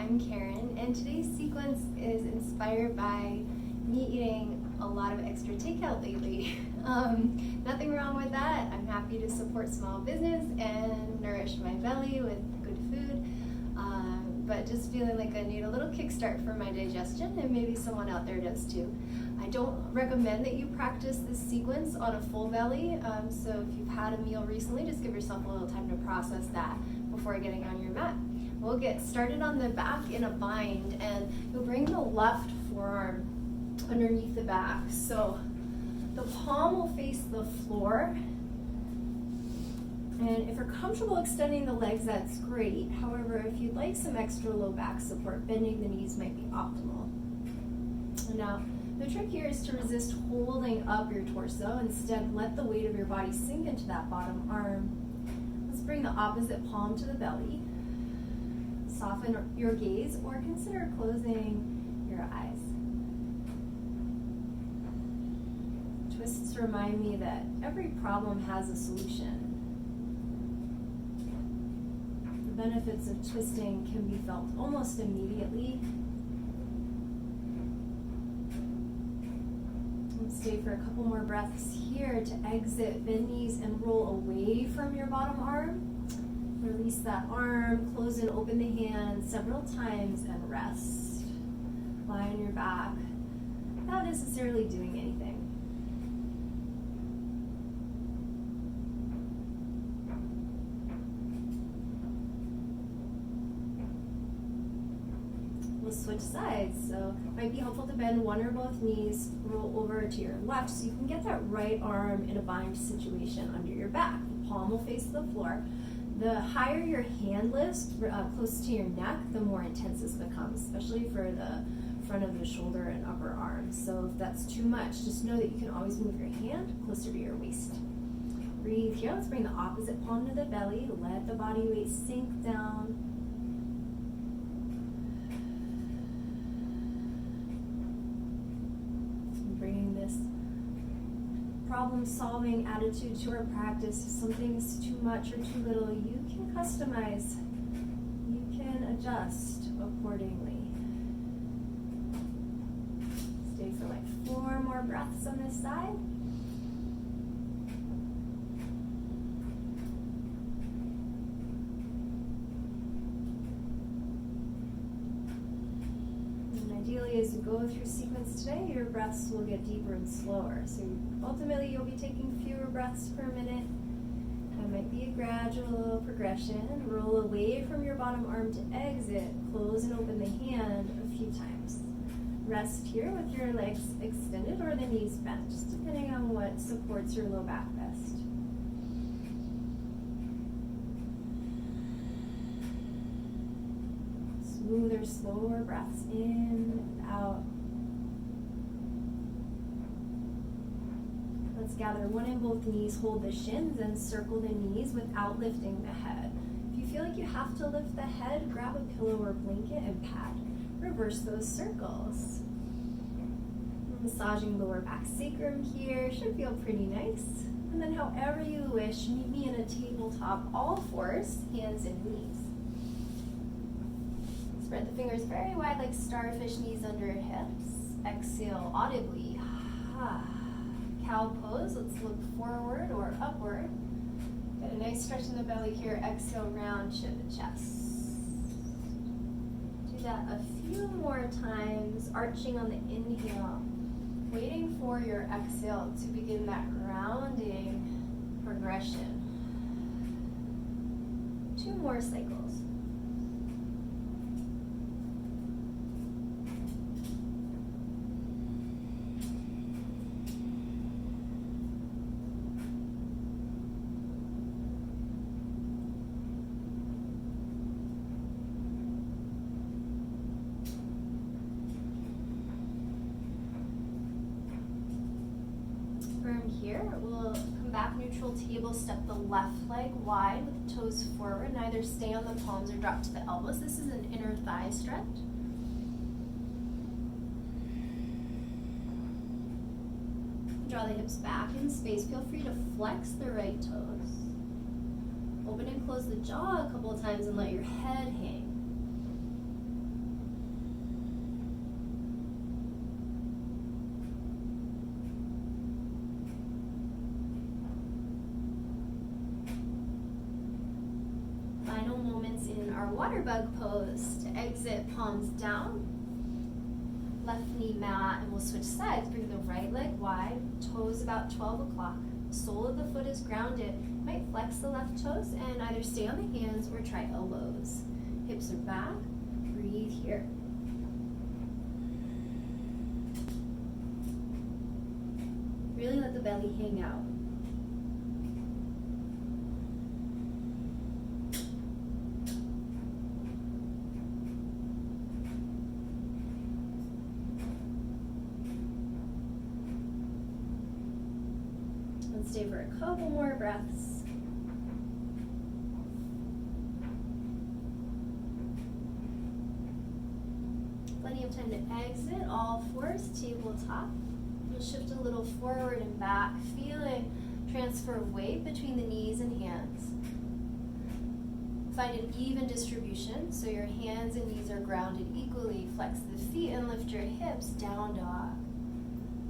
I'm Caryn, and today's sequence is inspired by me eating a lot of extra takeout lately. Nothing wrong with that. I'm happy to support small business and nourish my belly with good food, but just feeling like I need a little kickstart for my digestion, and maybe someone out there does too. I don't recommend that you practice this sequence on a full belly, so if you've had a meal recently, just give yourself a little time to process that before getting on your mat. We'll get started on the back in a bind, and you'll bring the left forearm underneath the back. So the palm will face the floor. And if you're comfortable extending the legs, that's great. However, if you'd like some extra low back support, bending the knees might be optimal. Now, the trick here is to resist holding up your torso. Instead, let the weight of your body sink into that bottom arm. Let's bring the opposite palm to the belly. Soften your gaze or consider closing your eyes. Twists remind me that every problem has a solution. The benefits of twisting can be felt almost immediately. Let's stay for a couple more breaths here to exit. Bend knees and roll away from your bottom arm. Release that arm, close and open the hands several times and rest. Lie on your back without necessarily doing anything. We'll switch sides, so it might be helpful to bend one or both knees, roll over to your left so you can get that right arm in a bind situation under your back. The palm will face the floor. The higher your hand lifts close to your neck, the more intense this becomes, especially for the front of the shoulder and upper arm. So if that's too much, just know that you can always move your hand closer to your waist. Breathe here. Let's bring the opposite palm to the belly. Let the body weight sink down. Bringing this problem-solving attitude to our practice. If something's too much or too little, you can customize. You can adjust accordingly. Stay for like 4 more breaths on this side. Ideally, as you go through sequence today, your breaths will get deeper and slower. So ultimately, you'll be taking fewer breaths per minute. That might be a gradual progression. Roll away from your bottom arm to exit. Close and open the hand a few times. Rest here with your legs extended or the knees bent, just depending on what supports your low back best. Smoother, slower breaths in and out. Let's gather one in both knees, hold the shins, and circle the knees without lifting the head. If you feel like you have to lift the head, grab a pillow or blanket and pad. Reverse those circles. Massaging lower back sacrum here, should feel pretty nice. And then however you wish, meet me in a tabletop, all fours, hands and knees. Spread the fingers very wide like starfish, knees under hips. Exhale audibly. Cow pose. Let's look forward or upward. Get a nice stretch in the belly here. Exhale, round chin to chest. Do that a few more times, arching on the inhale. Waiting for your exhale to begin that grounding progression. 2 more cycles. From here, we'll come back neutral table, step the left leg wide with the toes forward, and either stay on the palms or drop to the elbows. This is an inner thigh stretch. Draw the hips back in space. Feel free to flex the right toes. Open and close the jaw a couple of times and let your head hang. our water bug pose. To exit, palms down, left knee mat, and we'll switch sides. Bring the right leg wide, toes about 12 o'clock. Sole of the foot is grounded. You might flex the left toes and either stay on the hands or try elbows. Hips are back. Breathe here. Really let the belly hang out. Let's stay for a couple more breaths. Plenty of time to exit, all fours, tabletop. We'll shift a little forward and back, feeling transfer of weight between the knees and hands. Find an even distribution, so your hands and knees are grounded equally. Flex the feet and lift your hips, down dog.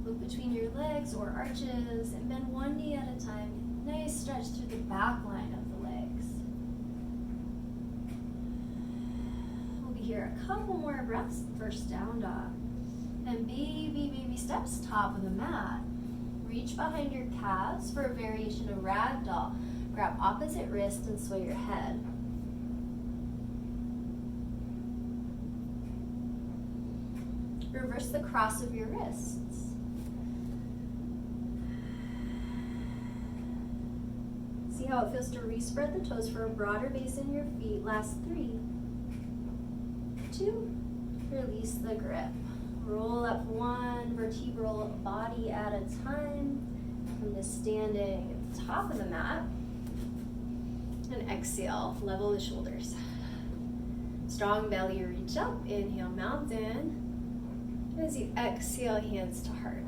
Loop between your legs or arches and bend one knee at a time. Nice stretch through the back line of the legs. We'll be here a couple more breaths. First down dog. And baby steps, top of the mat. Reach behind your calves for a variation of ragdoll. Grab opposite wrist and sway your head. Reverse the cross of your wrists. See how it feels to respread the toes for a broader base in your feet. Last 3, 2, release the grip. Roll up one vertebral body at a time. Come to standing at the top of the mat. And exhale, level the shoulders. Strong belly, reach up. Inhale, mountain. As you exhale, hands to heart.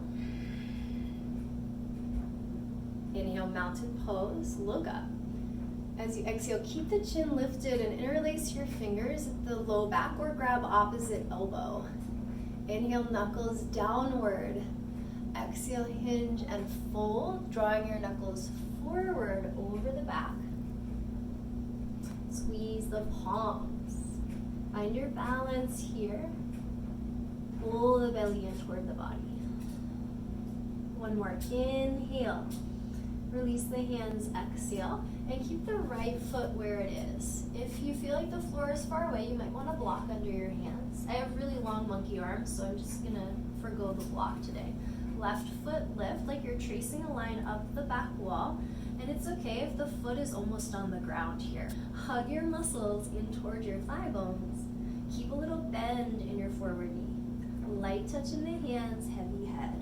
Inhale, mountain pose, look up. As you exhale, keep the chin lifted and interlace your fingers at the low back or grab opposite elbow. Inhale, knuckles downward. Exhale, hinge and fold, drawing your knuckles forward over the back. Squeeze the palms. Find your balance here. Pull the belly in toward the body. One more, inhale. Release the hands, exhale, and keep the right foot where it is. If you feel like the floor is far away, you might want to block under your hands. I have really long monkey arms, so I'm just gonna forgo the block today. Left foot lift like you're tracing a line up the back wall, and it's okay if the foot is almost on the ground here. Hug your muscles in toward your thigh bones. Keep a little bend in your forward knee. Light touch in the hands, heavy head.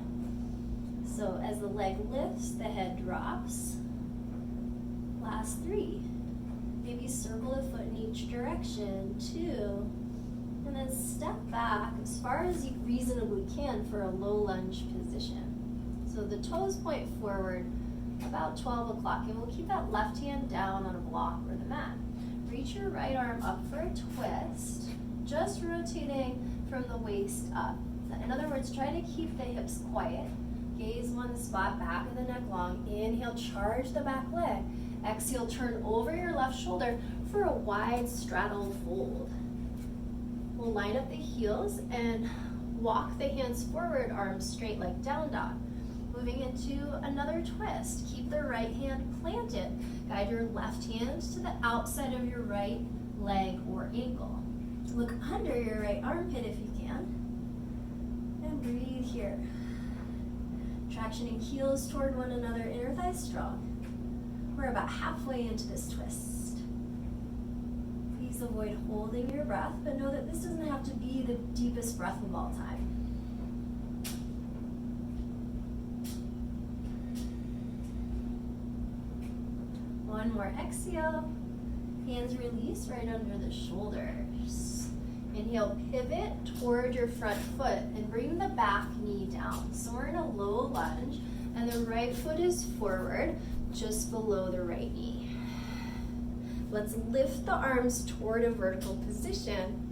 So as the leg lifts, the head drops. Last 3. Maybe circle a foot in each direction. 2. And then step back as far as you reasonably can for a low lunge position. So the toes point forward about 12 o'clock, and we'll keep that left hand down on a block or the mat. Reach your right arm up for a twist, just rotating from the waist up. In other words, try to keep the hips quiet. Gaze one spot, back of the neck long. Inhale, charge the back leg. Exhale, turn over your left shoulder for a wide straddle fold. We'll line up the heels and walk the hands forward, arms straight like down dog. Moving into another twist. Keep the right hand planted. Guide your left hand to the outside of your right leg or ankle. Look under your right armpit if you can. And breathe here. Tractioning heels toward one another, inner thighs strong. We're about halfway into this twist. Please avoid holding your breath, but know that this doesn't have to be the deepest breath of all time. One more exhale. Hands release right under the shoulders. Inhale, pivot toward your front foot and bring the back knee down. So we're in a low lunge and the right foot is forward just below the right knee. Let's lift the arms toward a vertical position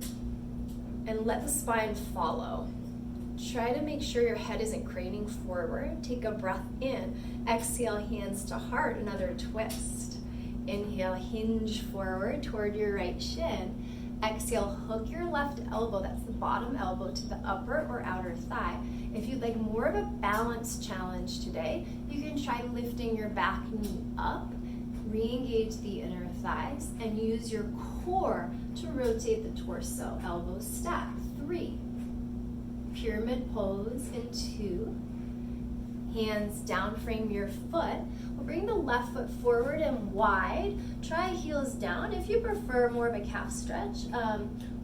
and let the spine follow. Try to make sure your head isn't craning forward. Take a breath in. Exhale, hands to heart, another twist. Inhale, hinge forward toward your right shin. Exhale, hook your left elbow, that's the bottom elbow, to the upper or outer thigh. If you'd like more of a balance challenge today, you can try lifting your back knee up, re-engage the inner thighs, and use your core to rotate the torso. Elbows stack. 3. Pyramid pose in 2. Hands down, frame your foot. We'll bring the left foot forward and wide. Try heels down. If you prefer more of a calf stretch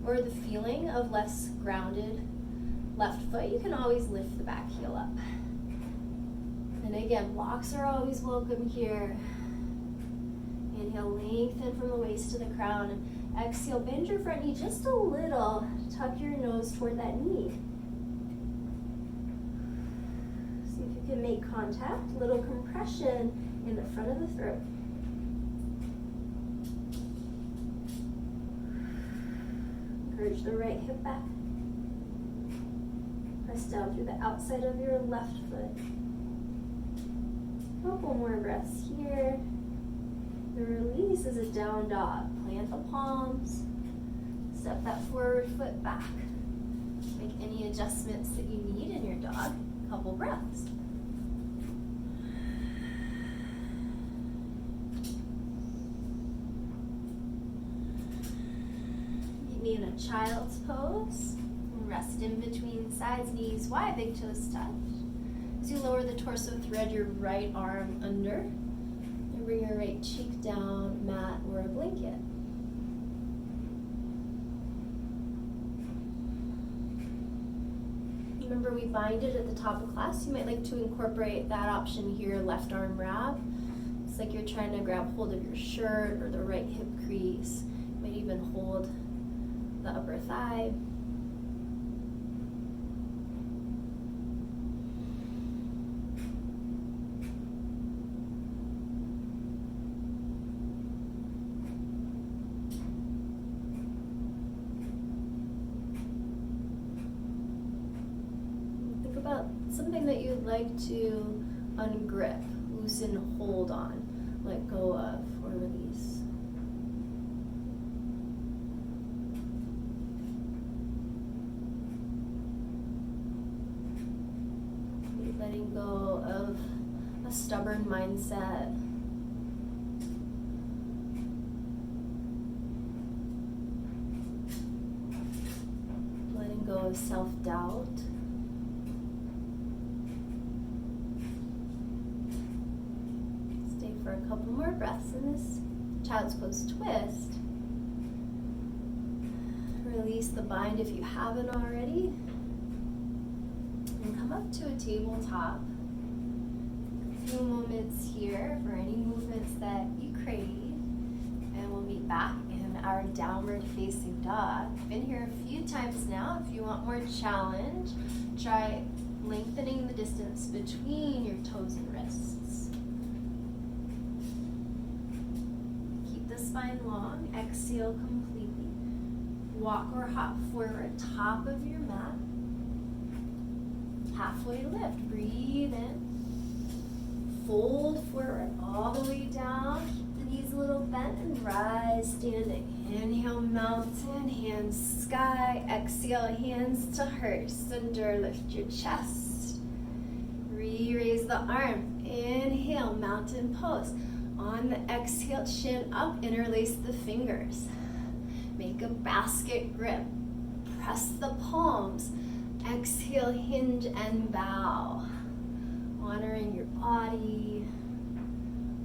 or the feeling of less grounded left foot, you can always lift the back heel up. And again, blocks are always welcome here. Inhale, lengthen from the waist to the crown. And exhale, bend your front knee just a little. Tuck your nose toward that knee. See if you can make contact. Little compression in the front of the throat. Encourage the right hip back. Press down through the outside of your left foot. Couple more breaths here. The release is a down dog. Plant the palms. Step that forward foot back. Make any adjustments that you need in your dog. Couple breaths. Meet me in a child's pose. Rest in between sides, knees wide, big toes touch. As you lower the torso, thread your right arm under and bring your right cheek down, mat or a blanket. Remember, we binded at the top of class. You might like to incorporate that option here, left arm wrap. It's like you're trying to grab hold of your shirt or the right hip crease. You might even hold the upper thigh. Something that you'd like to ungrip, loosen, hold on, let go of, or release. Maybe letting go of a stubborn mindset. Letting go of self-doubt. For a couple more breaths in this child's pose twist. Release the bind if you haven't already. And come up to a tabletop. A few moments here for any movements that you crave. And we'll meet back in our downward facing dog. Been here a few times now. If you want more challenge, try lengthening the distance between your toes and wrists. Spine long, exhale completely. Walk or hop forward, top of your mat. Halfway lift, breathe in. Fold forward all the way down. Keep the knees a little bent and rise standing. Inhale, mountain, hands sky. Exhale, hands to heart. Center, lift your chest. Re-raise the arm. Inhale, mountain pose. On the exhale, chin up, interlace the fingers. Make a basket grip. Press the palms. Exhale, hinge and bow. Honoring your body.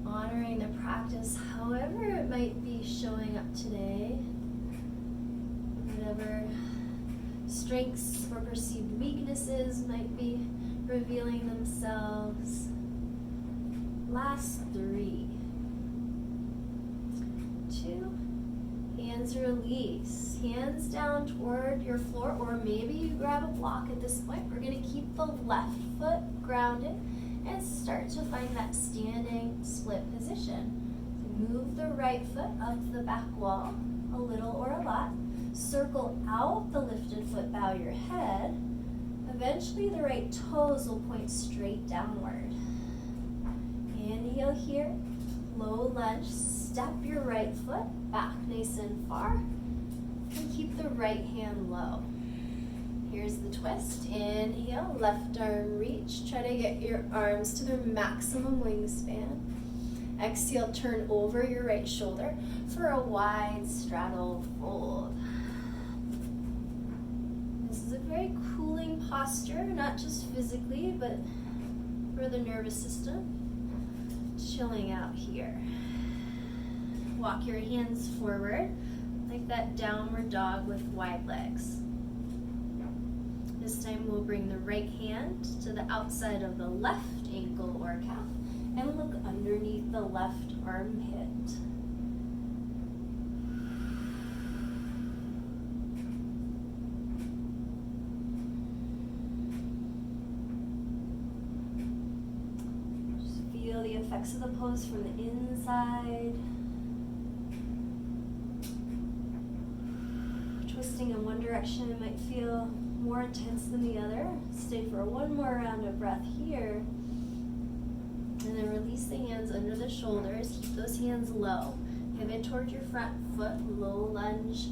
Honoring the practice, however it might be showing up today. Whatever strengths or perceived weaknesses might be revealing themselves. Last 3. 2, hands release, hands down toward your floor, or maybe you grab a block at this point. We're going to keep the left foot grounded and start to find that standing split position. Move the right foot up the back wall, a little or a lot. Circle out the lifted foot, bow your head. Eventually the right toes will point straight downward. Inhale here, low lunge. step your right foot back nice and far and keep the right hand low. Here's the twist. Inhale, left arm reach. Try to get your arms to their maximum wingspan. Exhale, turn over your right shoulder for a wide straddle fold. This is a very cooling posture, not just physically, but for the nervous system. Chilling out here. Walk your hands forward like that downward dog with wide legs. This time we'll bring the right hand to the outside of the left ankle or calf and look underneath the left armpit. Just feel the effects of the pose from the inside. Twisting in one direction might feel more intense than the other. Stay for one more round of breath here. And then release the hands under the shoulders. Keep those hands low. Pivot towards your front foot, low lunge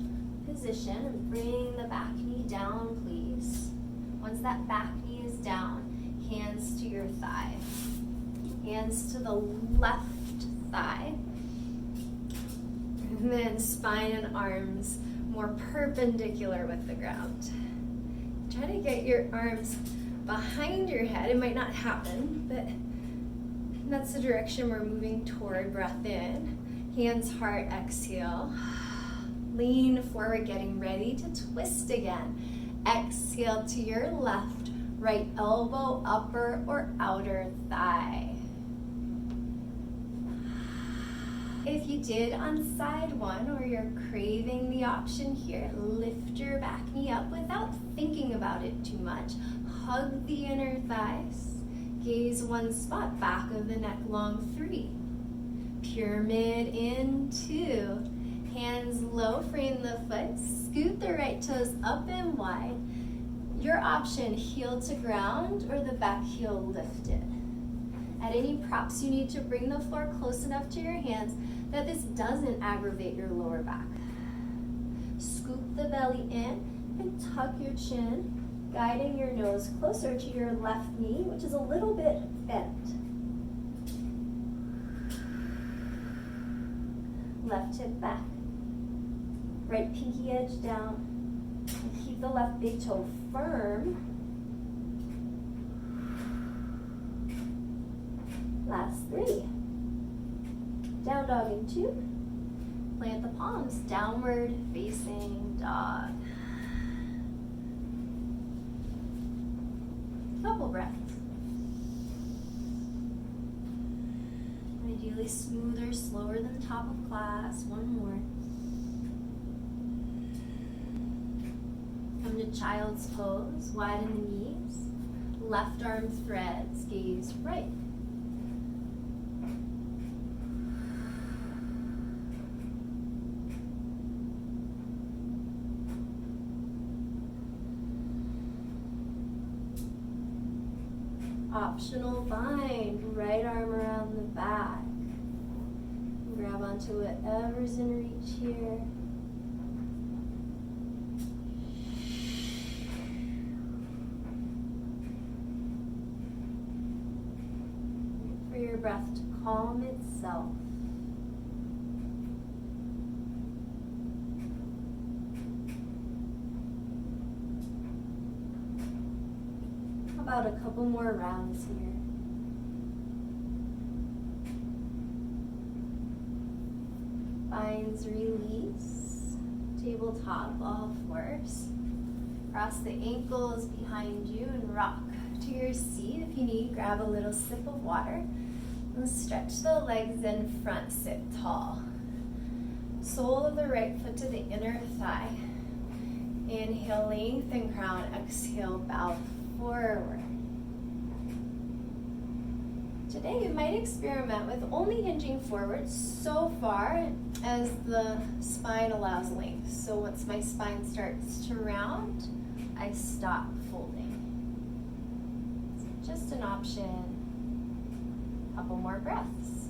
position. And bring the back knee down, please. Once that back knee is down, hands to your thigh. Hands to the left thigh. And then spine and arms more perpendicular with the ground. Try to get your arms behind your head. It might not happen, but that's the direction we're moving toward. Breath in, hands, heart, exhale. Lean forward, getting ready to twist again. Exhale to your left, right elbow, upper or outer thigh. If you did on side one, or you're craving the option here, lift your back knee up without thinking about it too much. Hug the inner thighs. Gaze one spot, back of the neck long, 3. Pyramid in 2. Hands low, frame the foot. Scoot the right toes up and wide. Your option, heel to ground or the back heel lifted. At any props, you need to bring the floor close enough to your hands that this doesn't aggravate your lower back. Scoop the belly in and tuck your chin, guiding your nose closer to your left knee, which is a little bit bent. Left hip back. Right pinky edge down. And keep the left big toe firm. Last 3. Down dog in 2. Plant the palms, downward facing dog. Couple breaths. Ideally smoother, slower than top of class. One more. Come to child's pose, widen the knees. Left arm threads, gaze right. Optional bind, right arm around the back. Grab onto whatever's in reach here. Wait for your breath to calm itself. About a couple more rounds here. Binds release. Tabletop all fours. Cross the ankles behind you and rock to your seat. If you need, grab a little sip of water. And stretch the legs in front, sit tall. Sole of the right foot to the inner thigh. Inhale, lengthen crown. Exhale, bow forward. Today you might experiment with only hinging forward so far as the spine allows length. So once my spine starts to round, I stop folding. So just an option. Couple more breaths.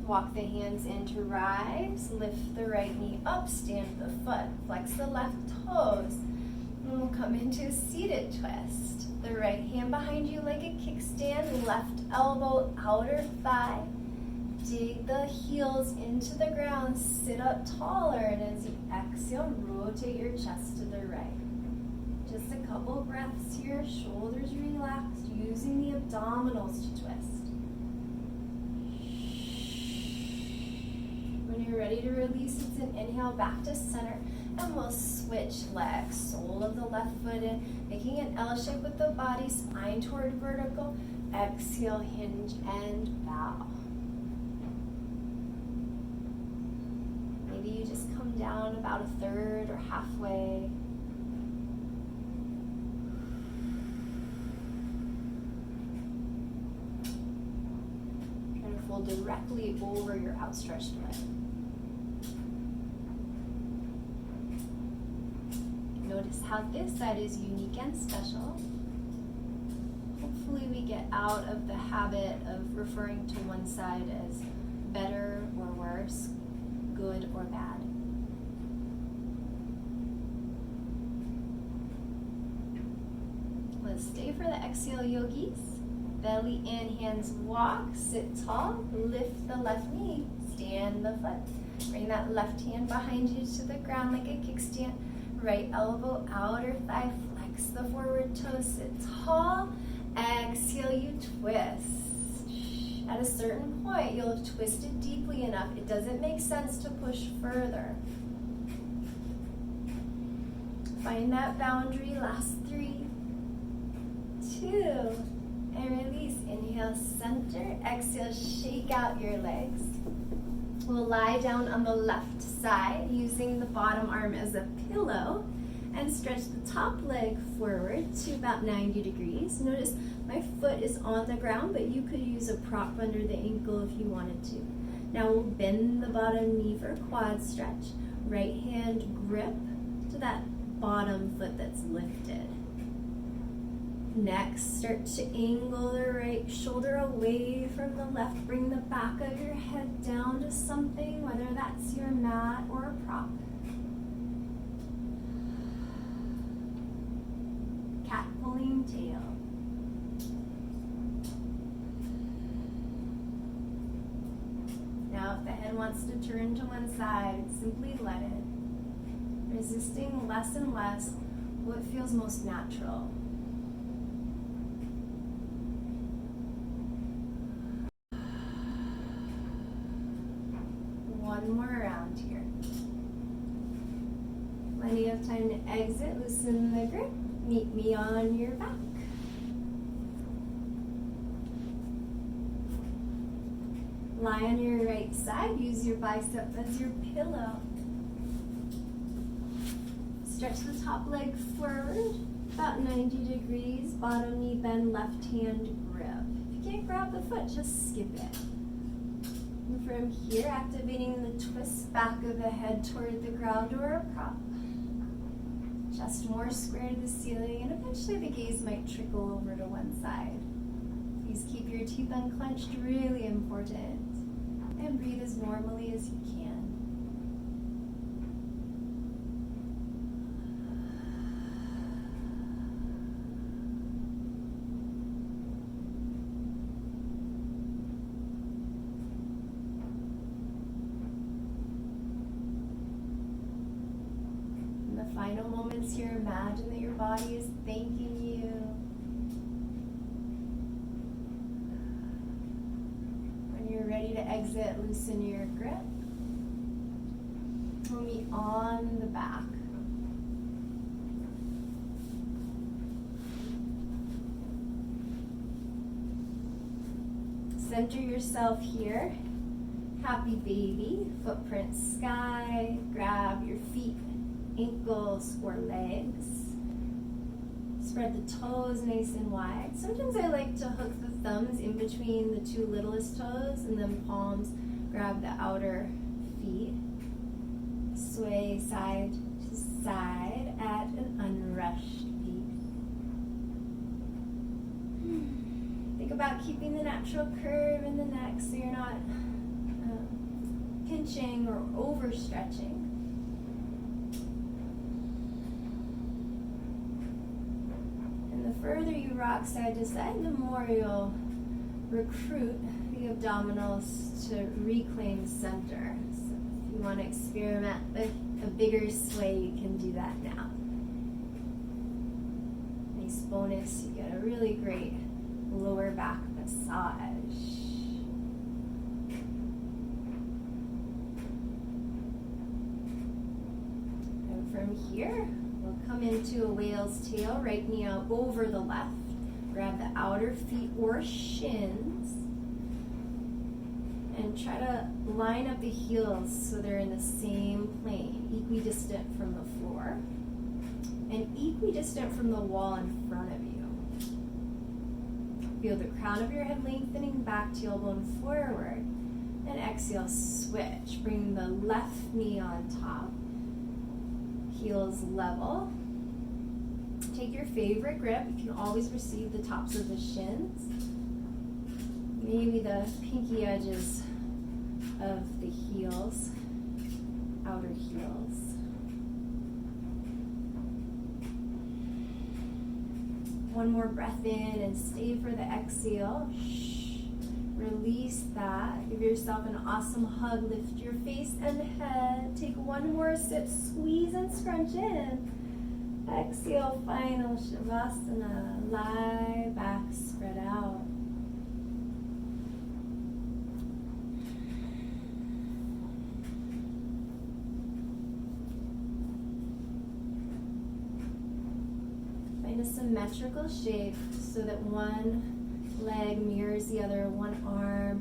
Walk the hands into rise, lift the right knee up, stand the foot, flex the left toes. And we'll come into a seated twist. The right hand behind you like a kickstand, left elbow, outer thigh. Dig the heels into the ground, sit up taller, and as you exhale, rotate your chest to the right. Just a couple breaths here, shoulders relaxed, using the abdominals to twist. When you're ready to release, it's an inhale back to center, and we'll switch legs. Sole of the left foot in, making an L shape with the body, spine toward vertical. Exhale, hinge and bow. Maybe you just come down about a third or halfway. Try to fold directly over your outstretched leg. Notice how this side is unique and special. Hopefully we get out of the habit of referring to one side as better or worse, good or bad. Let's stay for the exhale, yogis. Belly in, hands walk, sit tall, lift the left knee, stand the foot. Bring that left hand behind you to the ground like a kickstand. Right elbow, outer thigh, flex the forward toe, sit tall. Exhale, you twist. At a certain point, you'll have twisted deeply enough. It doesn't make sense to push further. Find that boundary. Last 3, 2, and release. Inhale, center. Exhale, shake out your legs. We'll lie down on the left side using the bottom arm as a pillow and stretch the top leg forward to about 90 degrees. Notice my foot is on the ground, but you could use a prop under the ankle if you wanted to. Now we'll bend the bottom knee for quad stretch. Right hand grip to that bottom foot that's lifted. Next, start to angle the right shoulder away from the left. Bring the back of your head down to something, whether that's your mat or a prop. Cat pulling tail. Now if the head wants to turn to one side, simply let it. Resisting less and less what feels most natural. One more round here. Plenty of time to exit, loosen the grip, meet me on your back. Lie on your right side, use your bicep as your pillow. Stretch the top leg forward, about 90 degrees, bottom knee bend, left hand grip. If you can't grab the foot, just skip it. And from here, activating the twist back of the head toward the ground or a prop. Just more square to the ceiling, and eventually the gaze might trickle over to one side. Please keep your teeth unclenched, really important. And breathe as normally as you can. Final moments here, imagine that your body is thanking you. When you're ready to exit, loosen your grip. We'll meet on the back. Center yourself here. Happy baby, footprint sky. Grab your feet, ankles or legs. Spread the toes nice and wide. Sometimes I like to hook the thumbs in between the 2 littlest toes and then palms grab the outer feet. Sway side to side at an unrushed beat. Think about keeping the natural curve in the neck so you're not pinching or overstretching. And the further you rock side to side, the more you'll recruit the abdominals to reclaim center. So if you want to experiment with a bigger sway, you can do that now. Nice bonus, you get a really great lower back massage. And from here, we'll come into a whale's tail, right knee out over the left. Grab the outer feet or shins and try to line up the heels so they're in the same plane, equidistant from the floor and equidistant from the wall in front of you. Feel the crown of your head lengthening back, tailbone forward, and exhale, switch. Bring the left knee on top, heels level. Take your favorite grip. You can always receive the tops of the shins, maybe the pinky edges of the heels, outer heels. One more breath in and stay for the exhale. Release that. Give yourself an awesome hug. Lift your face and head. Take one more sip. Squeeze and scrunch in. Exhale, final Shavasana. Lie back, spread out. Find a symmetrical shape so that one leg mirrors the other, one arm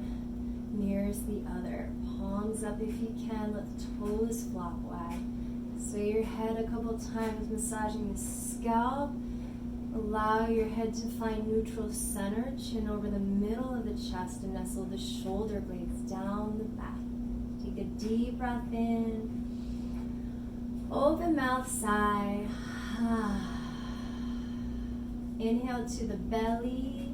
mirrors the other. Palms up if you can, let the toes flop wide. Sway your head a couple times, massaging the scalp. Allow your head to find neutral center, chin over the middle of the chest, and nestle the shoulder blades down the back. Take a deep breath in. Open mouth, sigh. Inhale to the belly.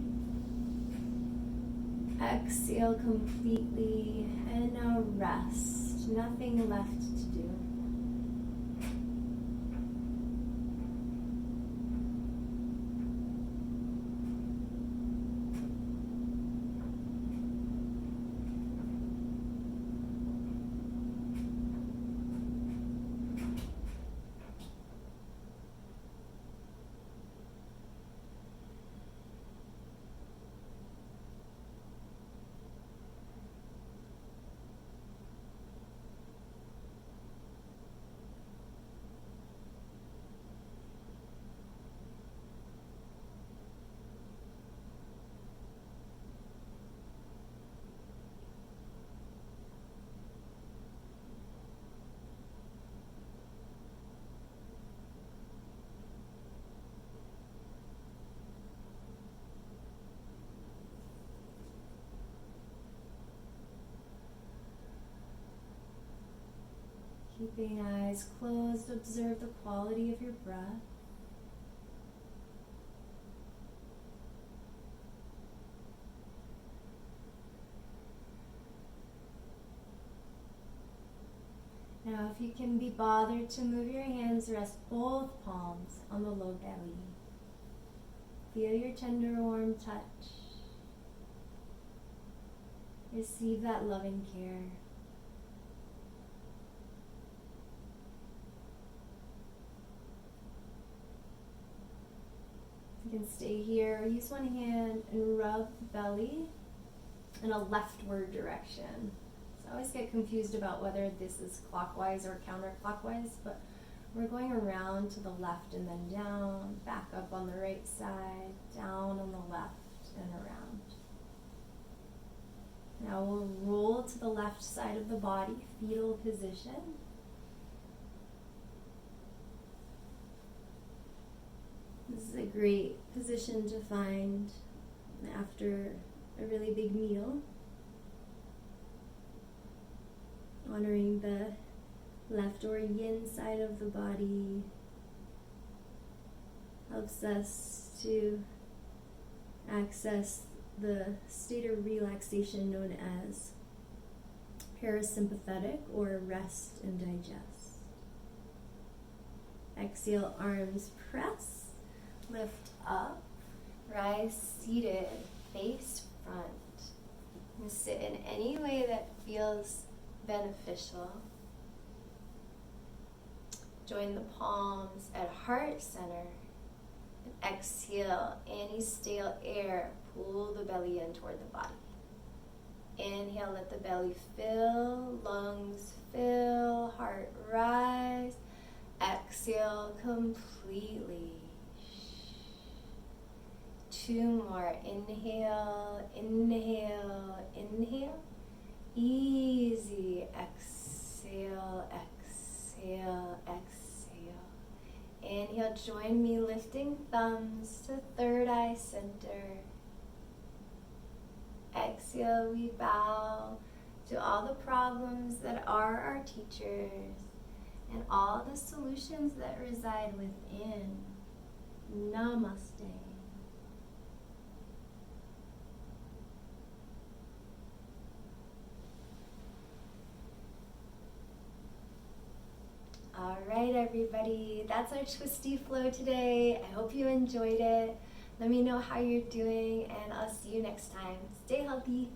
Exhale completely. And now rest. Nothing left to do. Keeping eyes closed, observe the quality of your breath. Now, if you can be bothered to move your hands, rest both palms on the low belly. Feel your tender, warm touch. Receive that loving care. You can stay here or use one hand and rub the belly in a leftward direction. So I always get confused about whether this is clockwise or counterclockwise, but we're going around to the left and then down, back up on the right side, down on the left and around. Now we'll roll to the left side of the body, fetal position. This is a great position to find after a really big meal. Honoring the left or yin side of the body helps us to access the state of relaxation known as parasympathetic or rest and digest. Exhale, arms press, lift up, Rise seated, face front. And sit in any way that feels beneficial. Join the palms at heart center. And exhale, any stale air, pull the belly in toward the body. Inhale, let the belly fill, lungs fill, heart rise. Exhale completely. 2 more. Inhale, inhale, inhale. Easy. Exhale, exhale, exhale. Inhale, join me lifting thumbs to third eye center. Exhale, we bow to all the problems that are our teachers and all the solutions that reside within. Namaste. All right, everybody, that's our Twisty Flow today. I hope you enjoyed it. Let me know how you're doing, and I'll see you next time. Stay healthy.